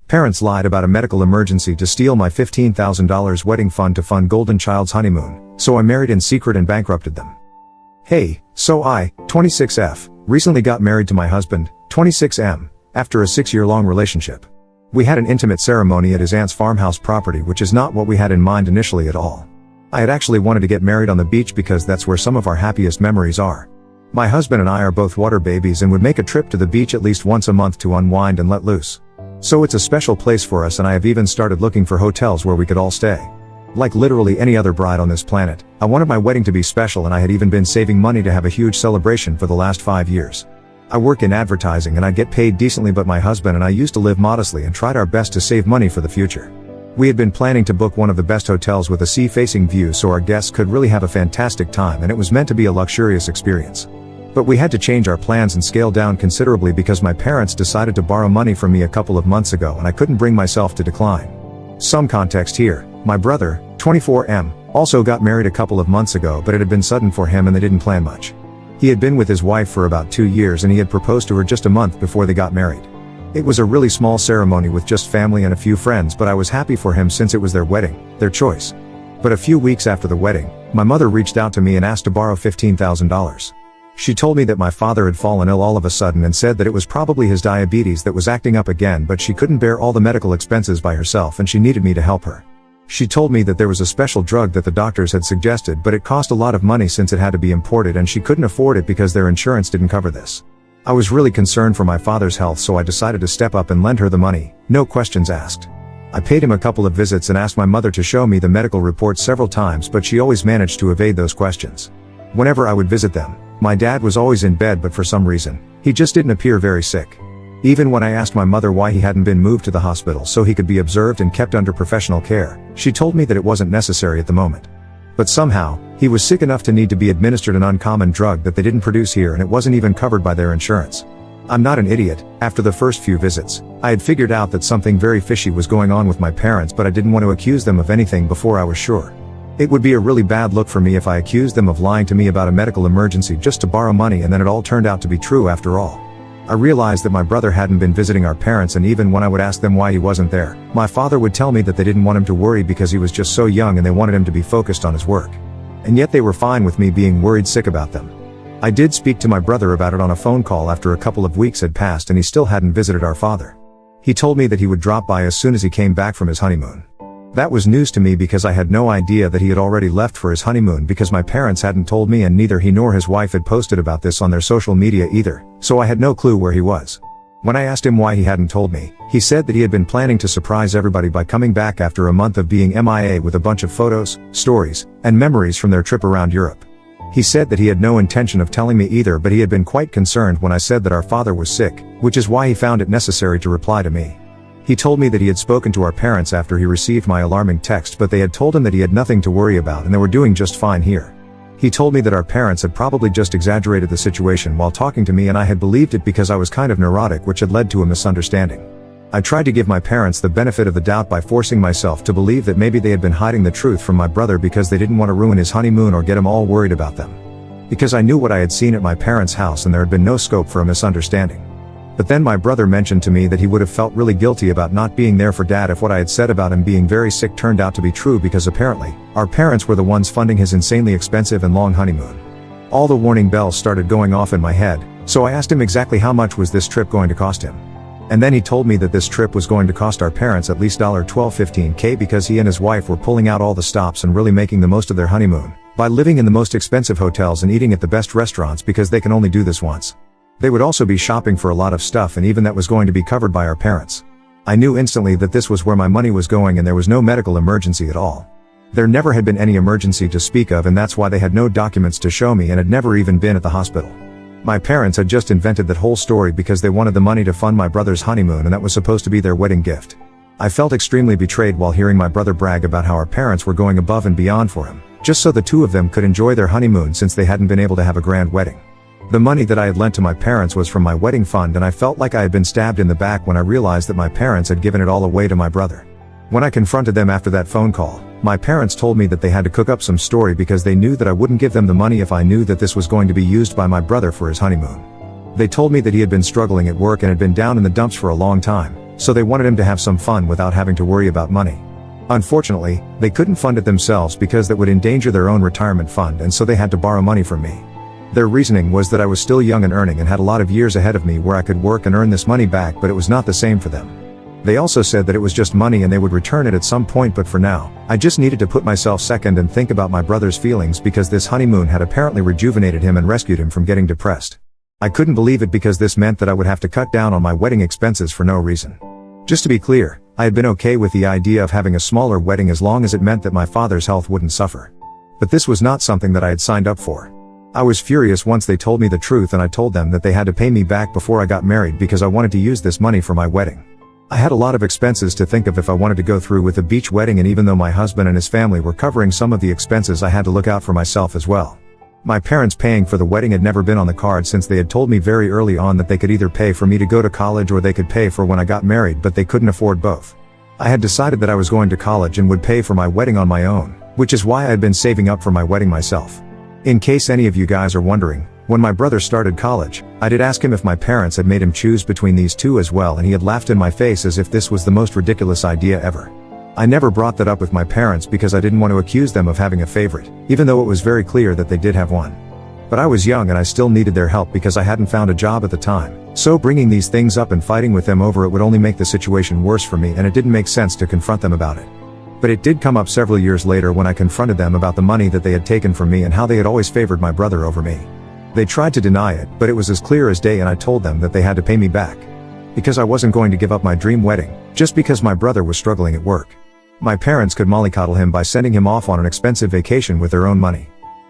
Parents lied about a medical emergency to steal my $15,000 wedding fund to fund Golden Child's honeymoon, so I married in secret and bankrupted them. Hey, so I, 26F, recently got married to my husband, 26M, after a 6-year-long relationship. We had an intimate ceremony at his aunt's farmhouse property, which is not what we had in mind initially at all. I had actually wanted to get married on the beach because that's where some of our happiest memories are. My husband and I are both water babies and would make a trip to the beach at least once a month to unwind and let loose. So it's a special place for us, and I have even started looking for hotels where we could all stay. Like literally any other bride on this planet, I wanted my wedding to be special, and I had even been saving money to have a huge celebration for the last 5 years. I work in advertising and I get paid decently, but my husband and I used to live modestly and tried our best to save money for the future. We had been planning to book one of the best hotels with a sea-facing view so our guests could really have a fantastic time, and it was meant to be a luxurious experience. But we had to change our plans and scale down considerably because my parents decided to borrow money from me a couple of months ago, and I couldn't bring myself to decline. Some context here: my brother, 24M, also got married a couple of months ago, but it had been sudden for him and they didn't plan much. He had been with his wife for about 2 years and he had proposed to her just a month before they got married. It was a really small ceremony with just family and a few friends, but I was happy for him since it was their wedding, their choice. But a few weeks after the wedding, my mother reached out to me and asked to borrow $15,000. She told me that my father had fallen ill all of a sudden and said that it was probably his diabetes that was acting up again, but she couldn't bear all the medical expenses by herself and she needed me to help her. She told me that there was a special drug that the doctors had suggested, but it cost a lot of money since it had to be imported and she couldn't afford it because their insurance didn't cover this. I was really concerned for my father's health, so I decided to step up and lend her the money, no questions asked. I paid him a couple of visits and asked my mother to show me the medical reports several times, but she always managed to evade those questions. Whenever I would visit them, my dad was always in bed, but for some reason, he just didn't appear very sick. Even when I asked my mother why he hadn't been moved to the hospital so he could be observed and kept under professional care, she told me that it wasn't necessary at the moment. But somehow, he was sick enough to need to be administered an uncommon drug that they didn't produce here, and it wasn't even covered by their insurance. I'm not an idiot. After the first few visits, I had figured out that something very fishy was going on with my parents, but I didn't want to accuse them of anything before I was sure. It would be a really bad look for me if I accused them of lying to me about a medical emergency just to borrow money and then it all turned out to be true after all. I realized that my brother hadn't been visiting our parents, and even when I would ask them why he wasn't there, my father would tell me that they didn't want him to worry because he was just so young and they wanted him to be focused on his work. And yet they were fine with me being worried sick about them. I did speak to my brother about it on a phone call after a couple of weeks had passed and he still hadn't visited our father. He told me that he would drop by as soon as he came back from his honeymoon. That was news to me because I had no idea that he had already left for his honeymoon, because my parents hadn't told me and neither he nor his wife had posted about this on their social media either, so I had no clue where he was. When I asked him why he hadn't told me, he said that he had been planning to surprise everybody by coming back after a month of being MIA with a bunch of photos, stories, and memories from their trip around Europe. He said that he had no intention of telling me either, but he had been quite concerned when I said that our father was sick, which is why he found it necessary to reply to me. He told me that he had spoken to our parents after he received my alarming text, but they had told him that he had nothing to worry about and they were doing just fine here. He told me that our parents had probably just exaggerated the situation while talking to me, and I had believed it because I was kind of neurotic, which had led to a misunderstanding. I tried to give my parents the benefit of the doubt by forcing myself to believe that maybe they had been hiding the truth from my brother because they didn't want to ruin his honeymoon or get him all worried about them. Because I knew what I had seen at my parents' house and there had been no scope for a misunderstanding. But then my brother mentioned to me that he would have felt really guilty about not being there for Dad if what I had said about him being very sick turned out to be true, because apparently, our parents were the ones funding his insanely expensive and long honeymoon. All the warning bells started going off in my head, so I asked him exactly how much was this trip going to cost him. And then he told me that this trip was going to cost our parents at least $12-15K because he and his wife were pulling out all the stops and really making the most of their honeymoon by living in the most expensive hotels and eating at the best restaurants because they can only do this once. They would also be shopping for a lot of stuff, and even that was going to be covered by our parents. I knew instantly that this was where my money was going, and there was no medical emergency at all. There never had been any emergency to speak of, and that's why they had no documents to show me and had never even been at the hospital. My parents had just invented that whole story because they wanted the money to fund my brother's honeymoon, and that was supposed to be their wedding gift. I felt extremely betrayed while hearing my brother brag about how our parents were going above and beyond for him, just so the two of them could enjoy their honeymoon since they hadn't been able to have a grand wedding. The money that I had lent to my parents was from my wedding fund, and I felt like I had been stabbed in the back when I realized that my parents had given it all away to my brother. When I confronted them after that phone call, my parents told me that they had to cook up some story because they knew that I wouldn't give them the money if I knew that this was going to be used by my brother for his honeymoon. They told me that he had been struggling at work and had been down in the dumps for a long time, so they wanted him to have some fun without having to worry about money. Unfortunately, they couldn't fund it themselves because that would endanger their own retirement fund, and so they had to borrow money from me. Their reasoning was that I was still young and earning and had a lot of years ahead of me where I could work and earn this money back, but it was not the same for them. They also said that it was just money and they would return it at some point, but for now, I just needed to put myself second and think about my brother's feelings because this honeymoon had apparently rejuvenated him and rescued him from getting depressed. I couldn't believe it because this meant that I would have to cut down on my wedding expenses for no reason. Just to be clear, I had been okay with the idea of having a smaller wedding as long as it meant that my father's health wouldn't suffer. But this was not something that I had signed up for. I was furious once they told me the truth and I told them that they had to pay me back before I got married because I wanted to use this money for my wedding. I had a lot of expenses to think of if I wanted to go through with the beach wedding, and even though my husband and his family were covering some of the expenses, I had to look out for myself as well. My parents paying for the wedding had never been on the card since they had told me very early on that they could either pay for me to go to college or they could pay for when I got married, but they couldn't afford both. I had decided that I was going to college and would pay for my wedding on my own, which is why I had been saving up for my wedding myself. In case any of you guys are wondering, when my brother started college, I did ask him if my parents had made him choose between these two as well, and he had laughed in my face as if this was the most ridiculous idea ever. I never brought that up with my parents because I didn't want to accuse them of having a favorite, even though it was very clear that they did have one. But I was young and I still needed their help because I hadn't found a job at the time, so bringing these things up and fighting with them over it would only make the situation worse for me, and it didn't make sense to confront them about it. But it did come up several years later when I confronted them about the money that they had taken from me and how they had always favored my brother over me. They tried to deny it, but it was as clear as day, and I told them that they had to pay me back. Because I wasn't going to give up my dream wedding, just because my brother was struggling at work. My parents could mollycoddle him by sending him off on an expensive vacation with their own money.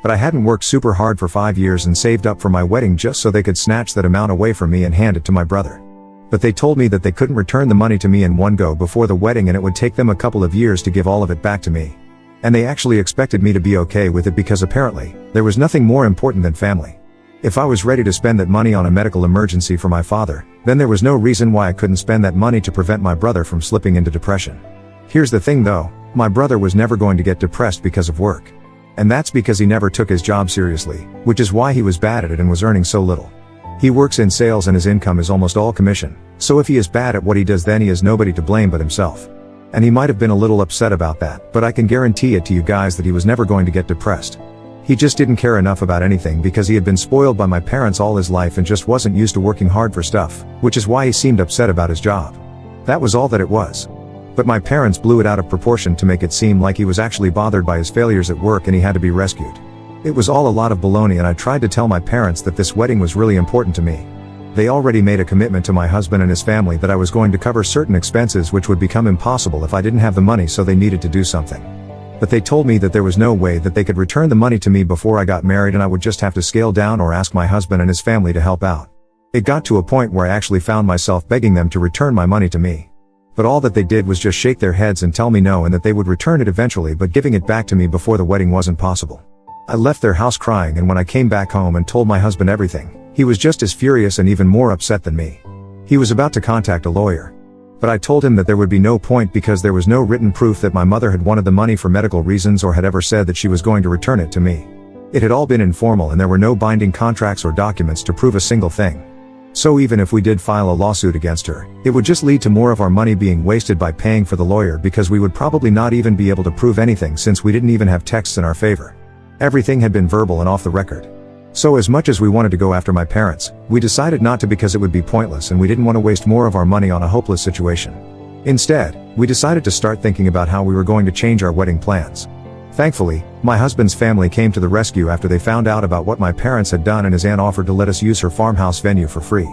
But I hadn't worked super hard for 5 years and saved up for my wedding just so they could snatch that amount away from me and hand it to my brother. But they told me that they couldn't return the money to me in one go before the wedding, and it would take them a couple of years to give all of it back to me. And they actually expected me to be okay with it because apparently, there was nothing more important than family. If I was ready to spend that money on a medical emergency for my father, then there was no reason why I couldn't spend that money to prevent my brother from slipping into depression. Here's the thing though, my brother was never going to get depressed because of work. And that's because he never took his job seriously, which is why he was bad at it and was earning so little. He works in sales and his income is almost all commission, so if he is bad at what he does, then he has nobody to blame but himself. And he might have been a little upset about that, but I can guarantee it to you guys that he was never going to get depressed. He just didn't care enough about anything because he had been spoiled by my parents all his life and just wasn't used to working hard for stuff, which is why he seemed upset about his job. That was all that it was. But my parents blew it out of proportion to make it seem like he was actually bothered by his failures at work and he had to be rescued. It was all a lot of baloney, and I tried to tell my parents that this wedding was really important to me. They already made a commitment to my husband and his family that I was going to cover certain expenses which would become impossible if I didn't have the money, so they needed to do something. But they told me that there was no way that they could return the money to me before I got married, and I would just have to scale down or ask my husband and his family to help out. It got to a point where I actually found myself begging them to return my money to me. But all that they did was just shake their heads and tell me no, and that they would return it eventually, but giving it back to me before the wedding wasn't possible. I left their house crying, and when I came back home and told my husband everything, he was just as furious and even more upset than me. He was about to contact a lawyer. But I told him that there would be no point because there was no written proof that my mother had wanted the money for medical reasons or had ever said that she was going to return it to me. It had all been informal and there were no binding contracts or documents to prove a single thing. So even if we did file a lawsuit against her, it would just lead to more of our money being wasted by paying for the lawyer, because we would probably not even be able to prove anything since we didn't even have texts in our favor. Everything had been verbal and off the record. So as much as we wanted to go after my parents, we decided not to because it would be pointless and we didn't want to waste more of our money on a hopeless situation. Instead, we decided to start thinking about how we were going to change our wedding plans. Thankfully, my husband's family came to the rescue after they found out about what my parents had done, and his aunt offered to let us use her farmhouse venue for free.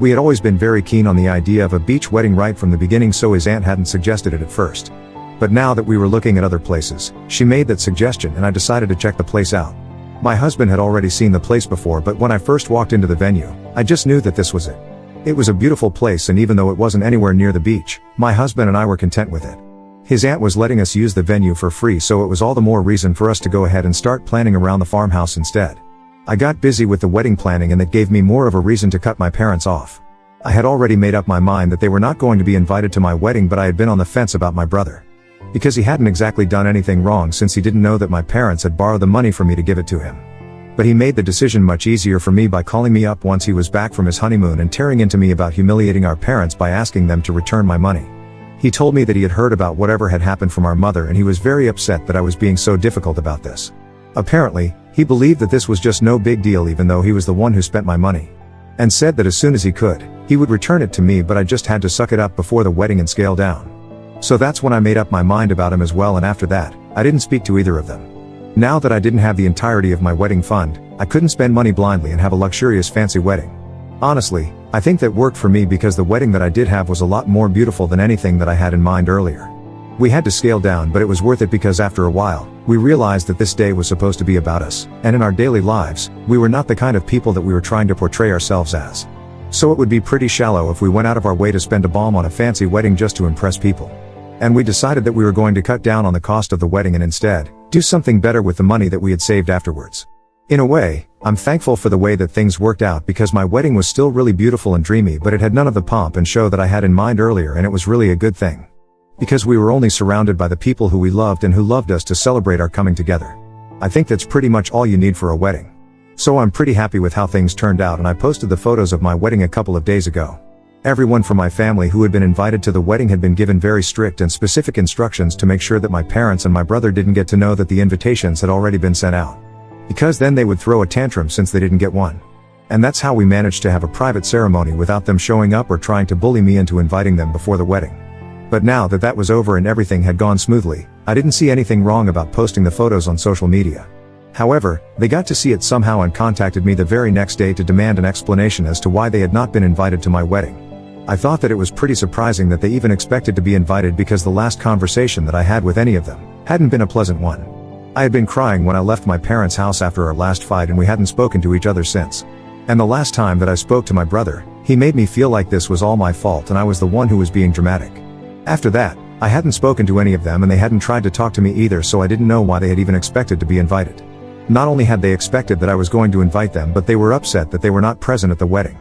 We had always been very keen on the idea of a beach wedding right from the beginning, so his aunt hadn't suggested it at first. But now that we were looking at other places, she made that suggestion and I decided to check the place out. My husband had already seen the place before, but when I first walked into the venue, I just knew that this was it. It was a beautiful place, and even though it wasn't anywhere near the beach, my husband and I were content with it. His aunt was letting us use the venue for free, so it was all the more reason for us to go ahead and start planning around the farmhouse instead. I got busy with the wedding planning, and that gave me more of a reason to cut my parents off. I had already made up my mind that they were not going to be invited to my wedding, but I had been on the fence about my brother. Because he hadn't exactly done anything wrong, since he didn't know that my parents had borrowed the money from me to give it to him. but he made the decision much easier for me by calling me up once he was back from his honeymoon and tearing into me about humiliating our parents by asking them to return my money. He told me that he had heard about whatever had happened from our mother and he was very upset that I was being so difficult about this. Apparently, he believed that this was just no big deal even though he was the one who spent my money. And said that as soon as he could, he would return it to me, but I just had to suck it up before the wedding and scale down. So that's when I made up my mind about him as well, and after that, I didn't speak to either of them. Now that I didn't have the entirety of my wedding fund, I couldn't spend money blindly and have a luxurious fancy wedding. Honestly, I think that worked for me because the wedding that I did have was a lot more beautiful than anything that I had in mind earlier. We had to scale down, but it was worth it because after a while, we realized that this day was supposed to be about us, and in our daily lives, we were not the kind of people that we were trying to portray ourselves as. So it would be pretty shallow if we went out of our way to spend a bomb on a fancy wedding just to impress people. And we decided that we were going to cut down on the cost of the wedding and instead, do something better with the money that we had saved afterwards. In a way, I'm thankful for the way that things worked out because my wedding was still really beautiful and dreamy, but it had none of the pomp and show that I had in mind earlier, and it was really a good thing. Because we were only surrounded by the people who we loved and who loved us to celebrate our coming together. I think that's pretty much all you need for a wedding. So I'm pretty happy with how things turned out, and I posted the photos of my wedding a couple of days ago. Everyone from my family who had been invited to the wedding had been given very strict and specific instructions to make sure that my parents and my brother didn't get to know that the invitations had already been sent out. Because then they would throw a tantrum since they didn't get one. And that's how we managed to have a private ceremony without them showing up or trying to bully me into inviting them before the wedding. But now that that was over and everything had gone smoothly, I didn't see anything wrong about posting the photos on social media. However, they got to see it somehow and contacted me the very next day to demand an explanation as to why they had not been invited to my wedding. I thought that it was pretty surprising that they even expected to be invited because the last conversation that I had with any of them hadn't been a pleasant one. I had been crying when I left my parents' house after our last fight, and we hadn't spoken to each other since. And the last time that I spoke to my brother, he made me feel like this was all my fault and I was the one who was being dramatic. After that, I hadn't spoken to any of them and they hadn't tried to talk to me either, so I didn't know why they had even expected to be invited. Not only had they expected that I was going to invite them, but they were upset that they were not present at the wedding.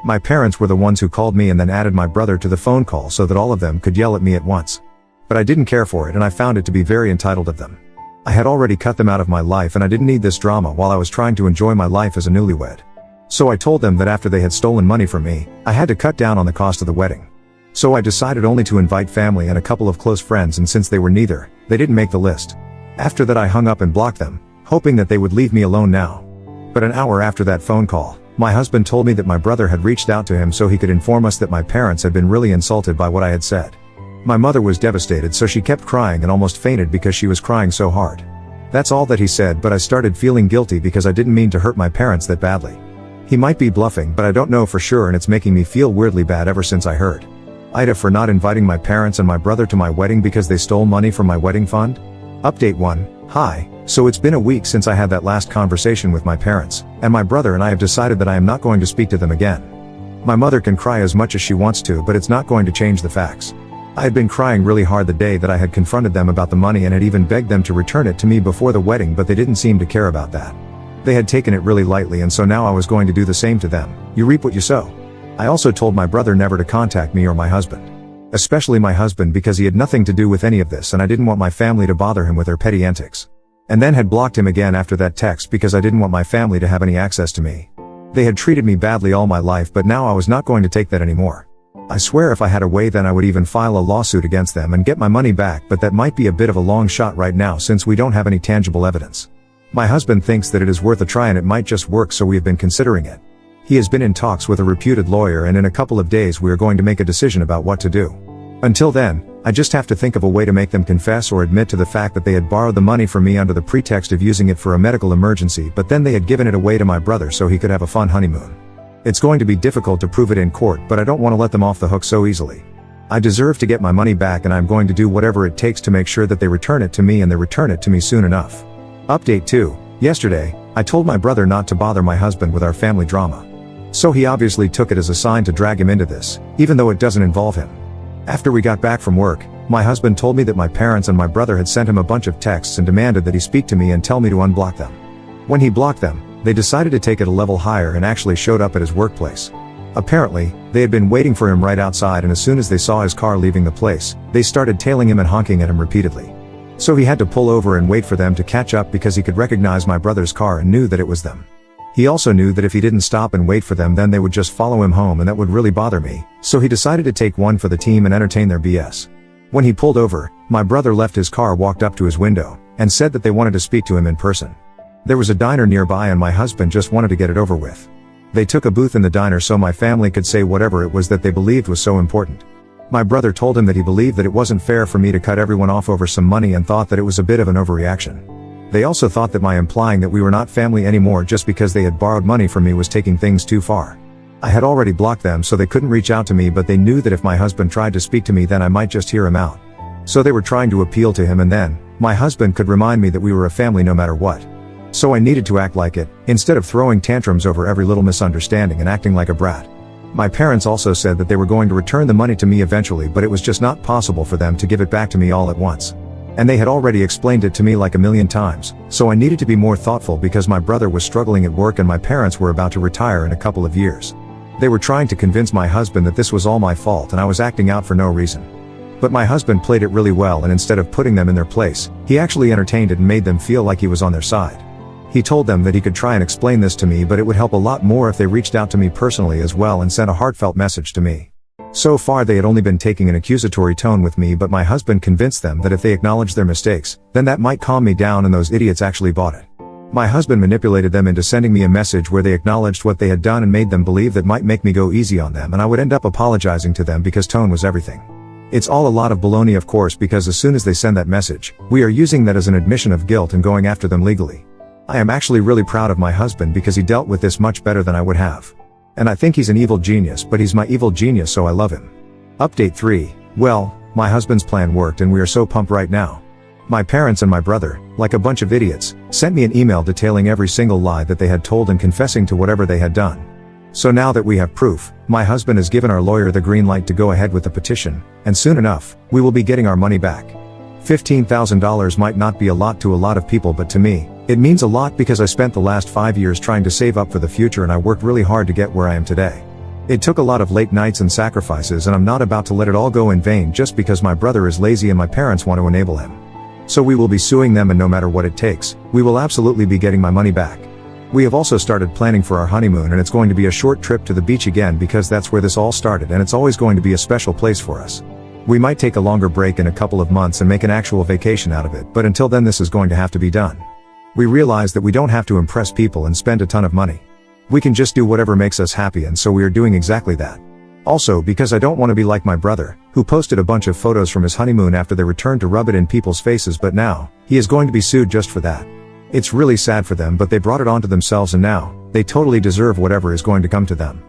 My parents were the ones who called me and then added my brother to the phone call so that all of them could yell at me at once. But I didn't care for it and I found it to be very entitled of them. I had already cut them out of my life and I didn't need this drama while I was trying to enjoy my life as a newlywed. So I told them that after they had stolen money from me, I had to cut down on the cost of the wedding. So I decided only to invite family and a couple of close friends, and since they were neither, they didn't make the list. After that I hung up and blocked them, hoping that they would leave me alone now. But an hour after that phone call, my husband told me that my brother had reached out to him so he could inform us that my parents had been really insulted by what I had said. My mother was devastated, so she kept crying and almost fainted because she was crying so hard. That's all that he said, but I started feeling guilty because I didn't mean to hurt my parents that badly. He might be bluffing, but I don't know for sure, and it's making me feel weirdly bad ever since I heard Ida for not inviting my parents and my brother to my wedding because they stole money from my wedding fund. Update 1. Hi. So it's been a week since I had that last conversation with my parents, and my brother and I have decided that I am not going to speak to them again. My mother can cry as much as she wants to, but it's not going to change the facts. I had been crying really hard the day that I had confronted them about the money and had even begged them to return it to me before the wedding, but they didn't seem to care about that. They had taken it really lightly, and so now I was going to do the same to them. You reap what you sow. I also told my brother never to contact me or my husband. Especially my husband, because he had nothing to do with any of this and I didn't want my family to bother him with their petty antics. And then had blocked him again after that text because I didn't want my family to have any access to me. They had treated me badly all my life, but now I was not going to take that anymore. I swear if I had a way then I would even file a lawsuit against them and get my money back, but that might be a bit of a long shot right now since we don't have any tangible evidence. My husband thinks that it is worth a try and it might just work, so we have been considering it. He has been in talks with a reputed lawyer, and in a couple of days we are going to make a decision about what to do. Until then, I just have to think of a way to make them confess or admit to the fact that they had borrowed the money from me under the pretext of using it for a medical emergency, but then they had given it away to my brother so he could have a fun honeymoon. It's going to be difficult to prove it in court, but I don't want to let them off the hook so easily. I deserve to get my money back, and I'm going to do whatever it takes to make sure that they return it to me, and they return it to me soon enough. Update 2. Yesterday, I told my brother not to bother my husband with our family drama. So he obviously took it as a sign to drag him into this, even though it doesn't involve him. After we got back from work, my husband told me that my parents and my brother had sent him a bunch of texts and demanded that he speak to me and tell me to unblock them. When he blocked them, they decided to take it a level higher and actually showed up at his workplace. Apparently, they had been waiting for him right outside, and as soon as they saw his car leaving the place, they started tailing him and honking at him repeatedly. So he had to pull over and wait for them to catch up because he could recognize my brother's car and knew that it was them. He also knew that if he didn't stop and wait for them then they would just follow him home and that would really bother me, so he decided to take one for the team and entertain their BS. When he pulled over, my brother left his car, walked up to his window, and said that they wanted to speak to him in person. There was a diner nearby and my husband just wanted to get it over with. They took a booth in the diner so my family could say whatever it was that they believed was so important. My brother told him that he believed that it wasn't fair for me to cut everyone off over some money and thought that it was a bit of an overreaction. They also thought that my implying that we were not family anymore just because they had borrowed money from me was taking things too far. I had already blocked them so they couldn't reach out to me, but they knew that if my husband tried to speak to me then I might just hear him out. So they were trying to appeal to him and then, my husband could remind me that we were a family no matter what. So I needed to act like it, instead of throwing tantrums over every little misunderstanding and acting like a brat. My parents also said that they were going to return the money to me eventually, but it was just not possible for them to give it back to me all at once. And they had already explained it to me like a million times, so I needed to be more thoughtful because my brother was struggling at work and my parents were about to retire in a couple of years. They were trying to convince my husband that this was all my fault and I was acting out for no reason. But my husband played it really well, and instead of putting them in their place, he actually entertained it and made them feel like he was on their side. He told them that he could try and explain this to me, but it would help a lot more if they reached out to me personally as well and sent a heartfelt message to me. So far they had only been taking an accusatory tone with me, but my husband convinced them that if they acknowledged their mistakes, then that might calm me down, and those idiots actually bought it. My husband manipulated them into sending me a message where they acknowledged what they had done and made them believe that might make me go easy on them and I would end up apologizing to them because tone was everything. It's all a lot of baloney, of course, because as soon as they send that message, we are using that as an admission of guilt and going after them legally. I am actually really proud of my husband because he dealt with this much better than I would have. And I think he's an evil genius, but he's my evil genius, so I love him. Update 3. Well, my husband's plan worked and we are so pumped right now. My parents and my brother, like a bunch of idiots, sent me an email detailing every single lie that they had told and confessing to whatever they had done. So now that we have proof, my husband has given our lawyer the green light to go ahead with the petition, and soon enough, we will be getting our money back. $15,000 might not be a lot to a lot of people, but to me, it means a lot because I spent the last 5 years trying to save up for the future and I worked really hard to get where I am today. It took a lot of late nights and sacrifices, and I'm not about to let it all go in vain just because my brother is lazy and my parents want to enable him. So we will be suing them, and no matter what it takes, we will absolutely be getting my money back. We have also started planning for our honeymoon, and it's going to be a short trip to the beach again because that's where this all started, and it's always going to be a special place for us. We might take a longer break in a couple of months and make an actual vacation out of it, but until then this is going to have to be done. We realize that we don't have to impress people and spend a ton of money. We can just do whatever makes us happy, and so we are doing exactly that. Also, because I don't want to be like my brother, who posted a bunch of photos from his honeymoon after they returned to rub it in people's faces, but now, he is going to be sued just for that. It's really sad for them, but they brought it onto themselves and now, they totally deserve whatever is going to come to them.